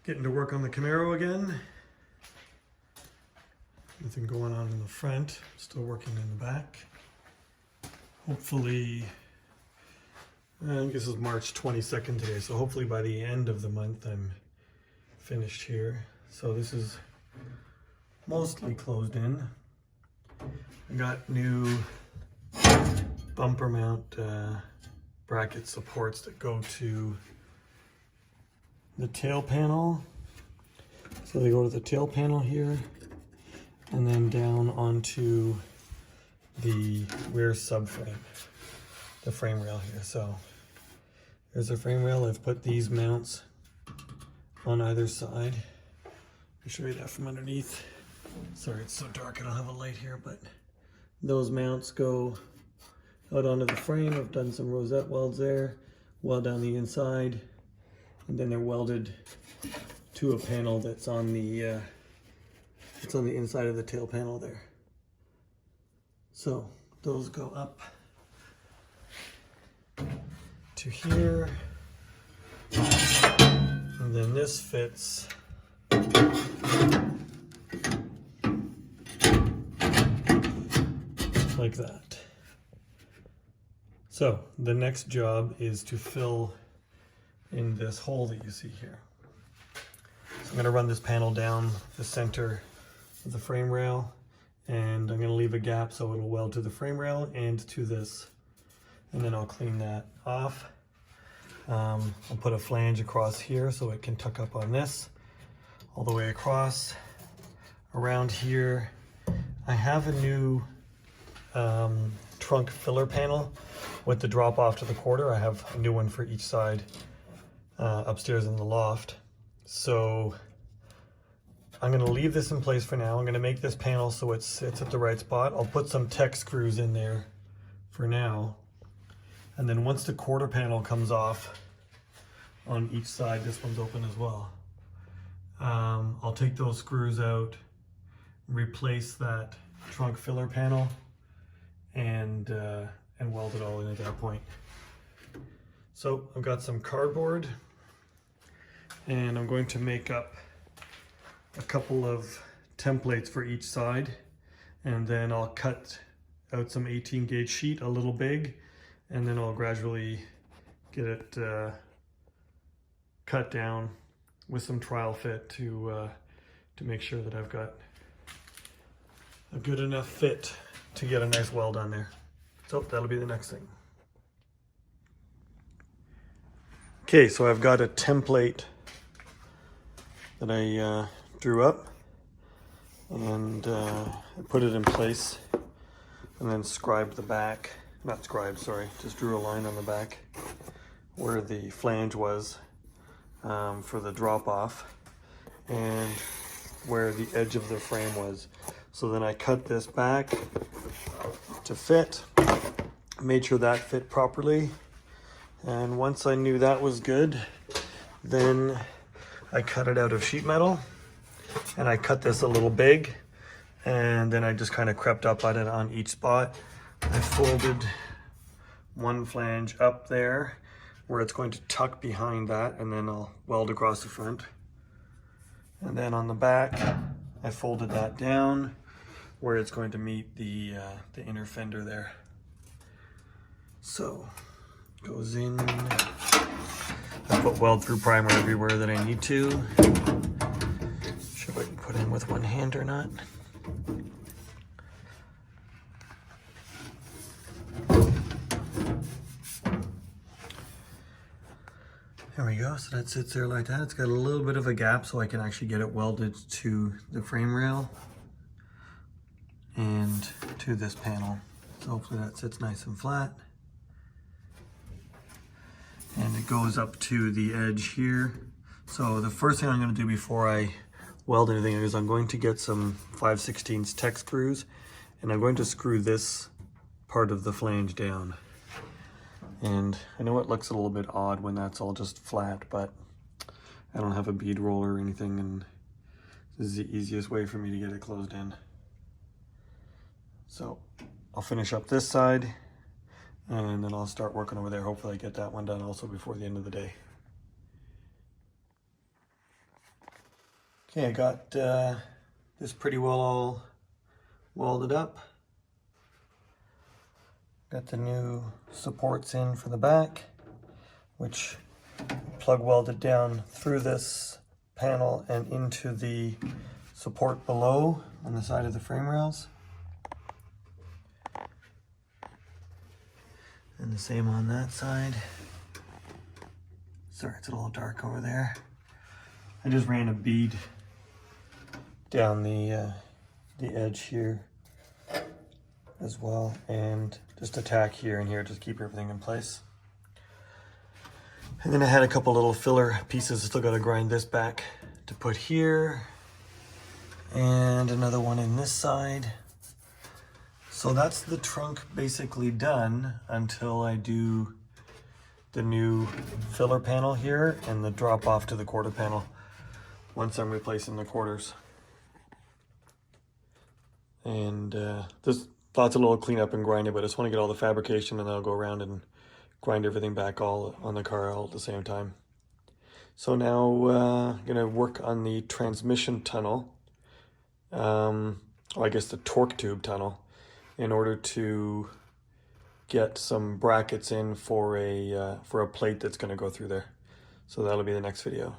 Getting to work on the Camaro again. Nothing going on in the front, still working in the back. Hopefully, I think this is March 22nd today, so hopefully by the end of the month I'm finished here. So this is mostly closed in. I got new bumper mount bracket supports that go to the tail panel. So they go to the tail panel here and then down onto the rear subframe, the frame rail here. So there's a frame rail. I've put these mounts on either side. I'll show you that from underneath. Sorry, it's so dark, I don't have a light here, but those mounts go out onto the frame. I've done some rosette welds there, weld down the inside, and then they're welded to a panel that's on the inside of the tail panel there. So those go up to here, and then this fits like that. So the next job is to fill in this hole that you see here. So I'm going to run this panel down the center of the frame rail, and I'm going to leave a gap so it'll weld to the frame rail and to this, and then I'll clean that off. I'll put a flange across here so it can tuck up on this all the way across. Around here I have a new trunk filler panel with the drop off to the quarter. I have a new one for each side upstairs in the loft. So I'm going to leave this in place for now. I'm going to make this panel so it sits at the right spot. I'll put some Tech screws in there for now. And then once the quarter panel comes off on each side, this one's open as well, I'll take those screws out, replace that trunk filler panel, and weld it all in at that point. So I've got some cardboard, and I'm going to make up a couple of templates for each side, and then I'll cut out some 18 gauge sheet a little big, and then I'll gradually get it cut down with some trial fit to make sure that I've got a good enough fit to get a nice weld on there. So that'll be the next thing. Okay, so I've got a template that I drew up, and I put it in place and then scribed the back, not scribed, sorry, just drew a line on the back where the flange was for the drop off and where the edge of the frame was. So then I cut this back to fit, made sure that fit properly, and once I knew that was good, then I cut it out of sheet metal, and I cut this a little big, and then I just kind of crept up on it on each spot. I folded one flange up there where it's going to tuck behind that, and then I'll weld across the front. And then on the back, I folded that down where it's going to meet the inner fender there. So goes in. I put weld through primer everywhere that I need to. Sure if I can put in with one hand or not. There we go, so that sits there like that. It's got a little bit of a gap so I can actually get it welded to the frame rail and to this panel. So hopefully that sits nice and flat. And it goes up to the edge here. So the first thing I'm going to do before I weld anything is I'm going to get some 5/16 Tech screws, and I'm going to screw this part of the flange down. And I know it looks a little bit odd when that's all just flat, but I don't have a bead roller or anything, and this is the easiest way for me to get it closed in. So I'll finish up this side, and then I'll start working over there. Hopefully I get that one done also before the end of the day. Okay, I got this pretty well all welded up. Got the new supports in for the back, which plug welded down through this panel and into the support below on the side of the frame rails. And the same on that side. Sorry, it's a little dark over there. I just ran a bead down the edge here as well, and just a tack here and here just keep everything in place. And then I had a couple little filler pieces. Still got to grind this back to put here, and another one in this side. So that's the trunk basically done until I do the new filler panel here and the drop off to the quarter panel once I'm replacing the quarters. And there's lots of little cleanup and grinding, but I just want to get all the fabrication, and then I'll go around and grind everything back all on the car all at the same time. So now I'm gonna work on the transmission tunnel, or I guess the torque tube tunnel, in order to get some brackets in for a plate that's going to go through there. So that'll be the next video.